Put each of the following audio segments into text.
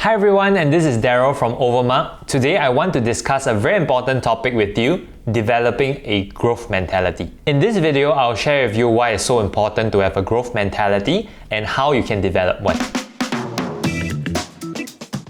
Hi everyone, and this is Daryl from OVERMUGGED. Today I want to discuss a very important topic with you, developing a growth mentality. In this video, I'll share with you why it's so important to have a growth mentality and how you can develop one.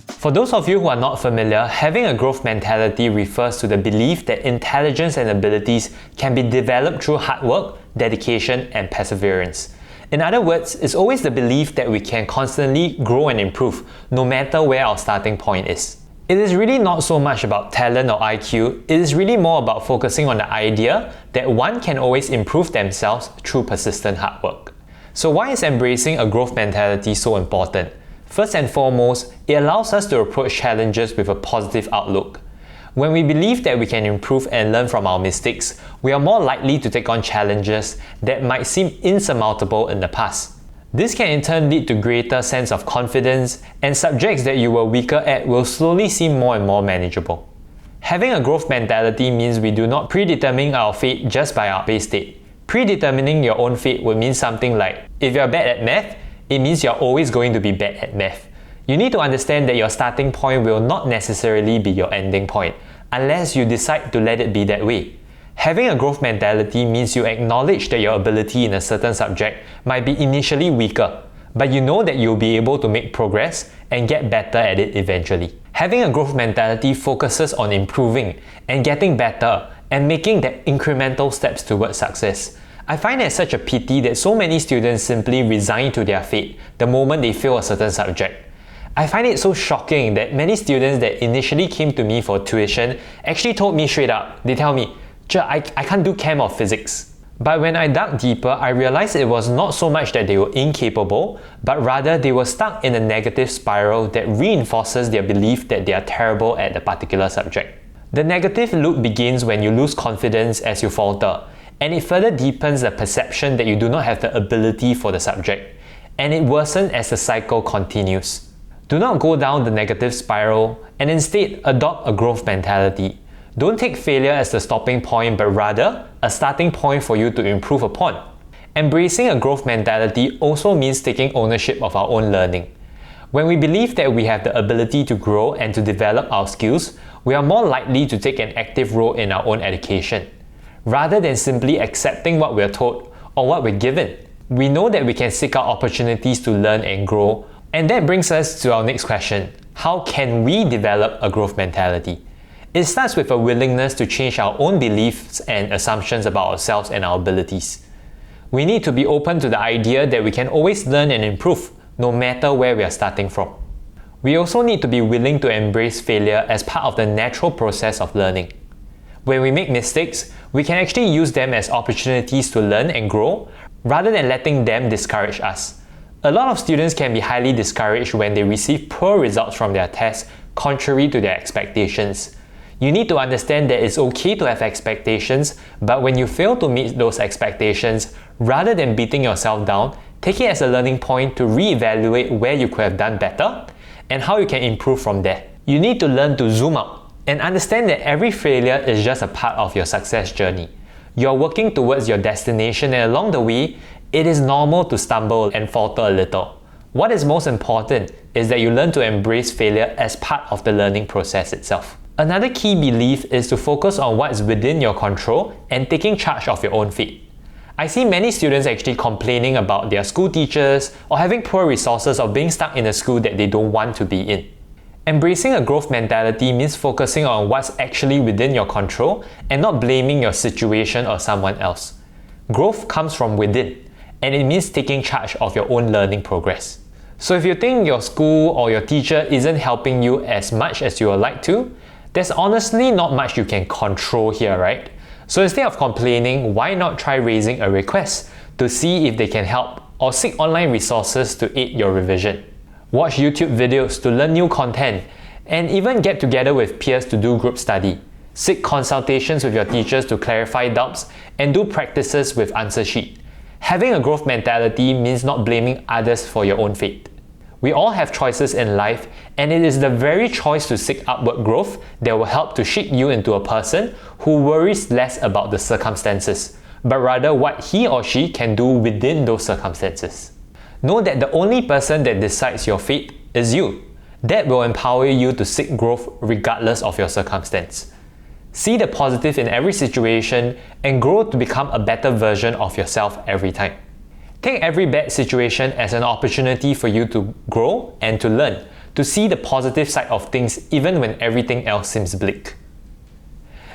For those of you who are not familiar, having a growth mentality refers to the belief that intelligence and abilities can be developed through hard work, dedication, and perseverance. In other words, it's always the belief that we can constantly grow and improve, no matter where our starting point is. It is really not so much about talent or IQ, it is really more about focusing on the idea that one can always improve themselves through persistent hard work. So why is embracing a growth mentality so important? First and foremost, it allows us to approach challenges with a positive outlook. When we believe that we can improve and learn from our mistakes, we are more likely to take on challenges that might seem insurmountable in the past. This can in turn lead to greater sense of confidence, and subjects that you were weaker at will slowly seem more and more manageable. Having a growth mentality means we do not predetermine our fate just by our base state. Predetermining your own fate would mean something like, if you're bad at math, it means you're always going to be bad at math. You need to understand that your starting point will not necessarily be your ending point, unless you decide to let it be that way. Having a growth mentality means you acknowledge that your ability in a certain subject might be initially weaker, but you know that you'll be able to make progress and get better at it eventually. Having a growth mentality focuses on improving and getting better and making the incremental steps towards success. I find it such a pity that so many students simply resign to their fate the moment they fail a certain subject. I find it so shocking that many students that initially came to me for tuition actually told me straight up. They tell me, I can't do chem or physics. But when I dug deeper, I realized it was not so much that they were incapable, but rather they were stuck in a negative spiral that reinforces their belief that they are terrible at a particular subject. The negative loop begins when you lose confidence as you falter, and it further deepens the perception that you do not have the ability for the subject, and it worsens as the cycle continues. Do not go down the negative spiral and instead adopt a growth mentality. Don't take failure as the stopping point, but rather a starting point for you to improve upon. Embracing a growth mentality also means taking ownership of our own learning. When we believe that we have the ability to grow and to develop our skills, we are more likely to take an active role in our own education. Rather than simply accepting what we are told or what we're given, we know that we can seek out opportunities to learn and grow. And that brings us to our next question. How can we develop a growth mentality? It starts with a willingness to change our own beliefs and assumptions about ourselves and our abilities. We need to be open to the idea that we can always learn and improve, no matter where we are starting from. We also need to be willing to embrace failure as part of the natural process of learning. When we make mistakes, we can actually use them as opportunities to learn and grow, rather than letting them discourage us. A lot of students can be highly discouraged when they receive poor results from their tests contrary to their expectations. You need to understand that it's okay to have expectations, but when you fail to meet those expectations, rather than beating yourself down, take it as a learning point to reevaluate where you could have done better and how you can improve from there. You need to learn to zoom out and understand that every failure is just a part of your success journey. You're working towards your destination, and along the way, it is normal to stumble and falter a little. What is most important is that you learn to embrace failure as part of the learning process itself. Another key belief is to focus on what is within your control and taking charge of your own fate. I see many students actually complaining about their school teachers or having poor resources or being stuck in a school that they don't want to be in. Embracing a growth mentality means focusing on what's actually within your control and not blaming your situation or someone else. Growth comes from within, and it means taking charge of your own learning progress. So if you think your school or your teacher isn't helping you as much as you would like to, there's honestly not much you can control here, right? So instead of complaining, why not try raising a request to see if they can help, or seek online resources to aid your revision. Watch YouTube videos to learn new content, and even get together with peers to do group study. Seek consultations with your teachers to clarify doubts, and do practices with answer sheet. Having a growth mentality means not blaming others for your own fate. We all have choices in life, and it is the very choice to seek upward growth that will help to shape you into a person who worries less about the circumstances, but rather what he or she can do within those circumstances. Know that the only person that decides your fate is you. That will empower you to seek growth regardless of your circumstance. See the positive in every situation and grow to become a better version of yourself every time. Take every bad situation as an opportunity for you to grow and to learn, to see the positive side of things even when everything else seems bleak.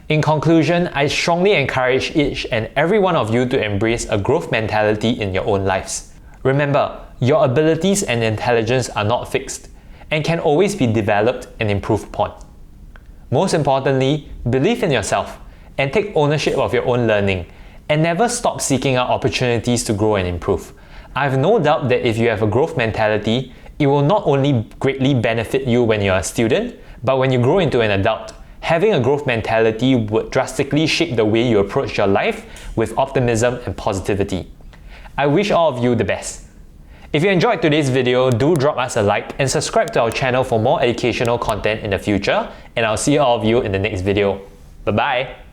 In conclusion, I strongly encourage each and every one of you to embrace a growth mentality in your own lives. Remember, your abilities and intelligence are not fixed and can always be developed and improved upon. Most importantly, believe in yourself and take ownership of your own learning, and never stop seeking out opportunities to grow and improve. I have no doubt that if you have a growth mentality, it will not only greatly benefit you when you're a student, but when you grow into an adult. Having a growth mentality would drastically shape the way you approach your life with optimism and positivity. I wish all of you the best. If you enjoyed today's video, do drop us a like and subscribe to our channel for more educational content in the future, and I'll see all of you in the next video. Bye bye!